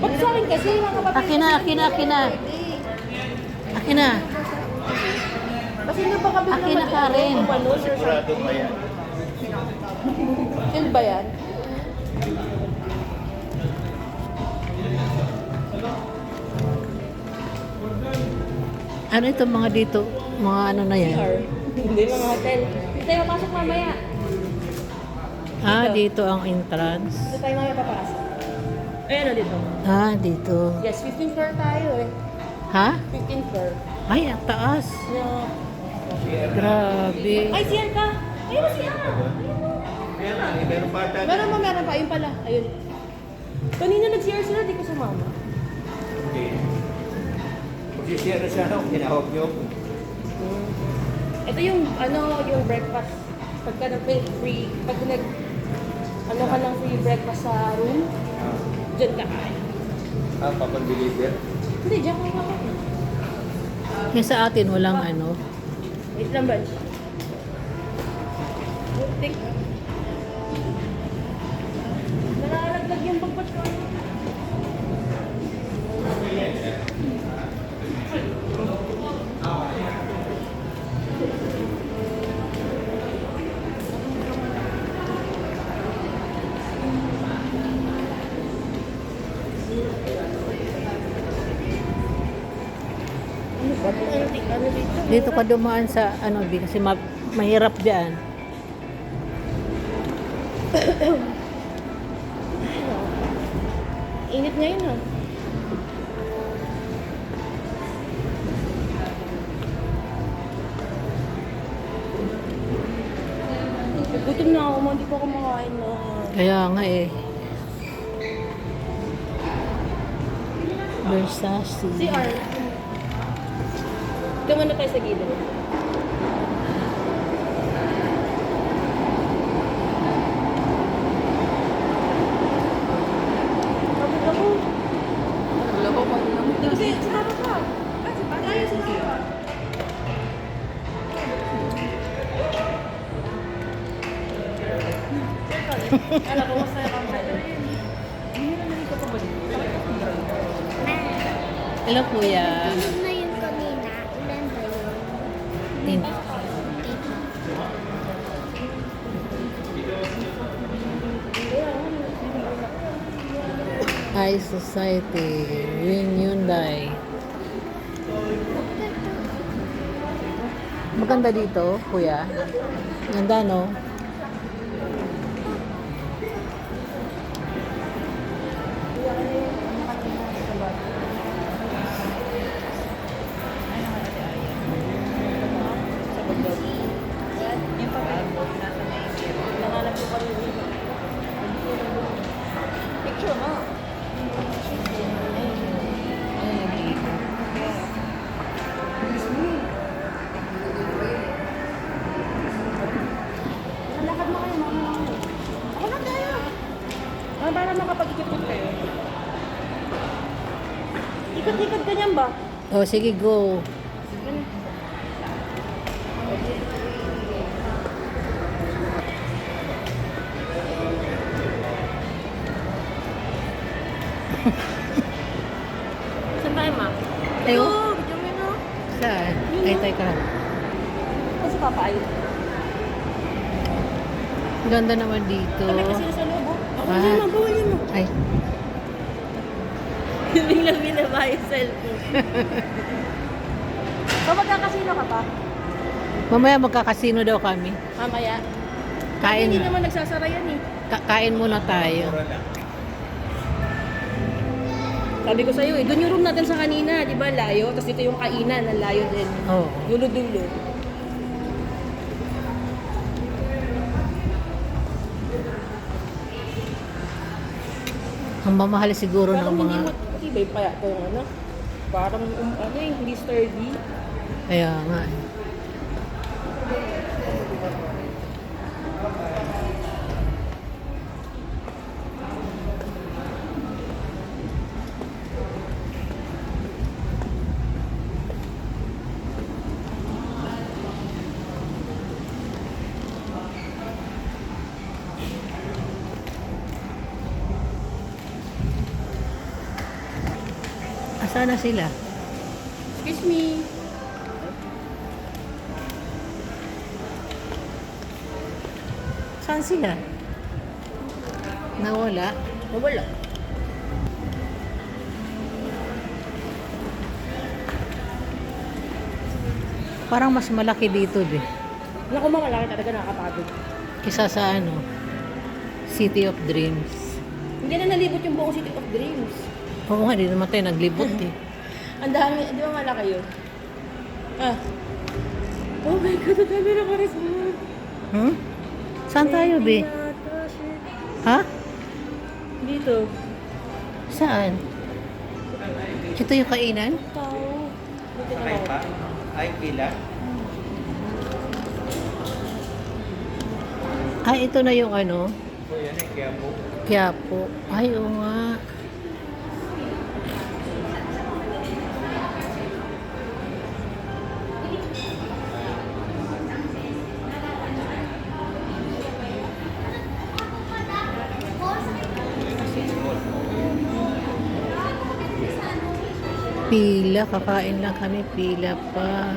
Ba't sa akin kasi, mga papel. Akin na, akin na, akin na. Akin na. Kasi hindi pa kami Akin na, Karen. Sigurado ba yan? Yun ba yan? Ano itong mga dito? Mga ano na yan? CR. Hindi mga hotel. Hindi tayo pasok mamaya. Ah, dito ang entrance. Hindi tayo mamaya papasok. Ayan na dito. Ah, dito. Yes, 15th floor tayo eh. Ha? 15th floor. Ay, ang taas. No. Grabe. Ay, CR ka! Ayun na CR! Kaya nga, meron pa ata. Meron pa. Ayun pala. Ayun. Kanina nag-CR sila, di ko sumama. Okay. Magsisiya na siya, no? Tinawag niyo. Ito yung, yung breakfast. Pagka free, pag ka ng free breakfast sa room, dyan ka kain. Papag-deliver. Hindi, dyan ka kain. Yung sa atin, walang ano. Wait lang ba? Tik. Nalalaglag yung pagpat ko. Ano ba? Ano dito? Dito ka dumaan sa ano, kasi mahirap diyan. Init ngayon ah. Gutom na ako, hindi pa ako kumakain na. Kaya nga eh. Versace. CR. Ito muna tayo sa gilid. Kapit ako. Kasi, sarap ka. Kasi, tayo sa CR. Alam ko, masaya ka ba? Hello kuya. Ilan na yun kanina? Ilan ba yun? Tin- High Society. Hyundai. Maganda dito, kuya. Ganda, no? Nangalap ko pa rin dito. Picture mo. Nalakad mo kayo, mga mga. Ako na tayo. Para makapag-ikot kayo. Ikot-ikot ganyan ba? Oh, sige, go. Ganun. Saan tayo, ma? Tayo? Video mo yun, Saan? Ay, teka. Kasi papaayos. Ganda naman dito. Kami kasi nasa loob, oh. Ako Ah. yun, mabuhay yun, oh. Ay, Biglang binaba yung cellphone. So, magkakasino ka pa? mamaya magkakasino daw kami. Mamaya. Kain Hindi na. naman nagsasara yan eh. Kain muna tayo. Mura lang. Sabi ko sa'yo eh, doon yung room natin sa kanina, di ba? Layo. Tapos dito yung kainan, ang layo din. Oh. Dulo-dulo. Ang mamahal siguro ng Parang hindi mga... matibay pa yata yung ano. Parang ano eh, hindi sturdy. Kaya nga. eh. Nasaan na sila? Excuse me. Saan sila? Nawala? Wala. Parang mas malaki dito, be. Naku, mga laki talaga nakakapagod. Kisa sa ano, City of Dreams. Hindi na nalibot yung buong City of Dreams. Oo nga, di naman tayo naglibot eh. Ang dami, di ba malaki yun? Ah. Oh my God, ang dami na resort. Hmm? Saan tayo, be? Ha? Dito. Saan? Ito yung kainan? Tao. Dito na Sakay ako. pa. Ay, pila. Ay, ito na yung ano, O yan eh, kaya po. Quiapo. Ay, oo nga. Pila, kakain lang kami, pila pa.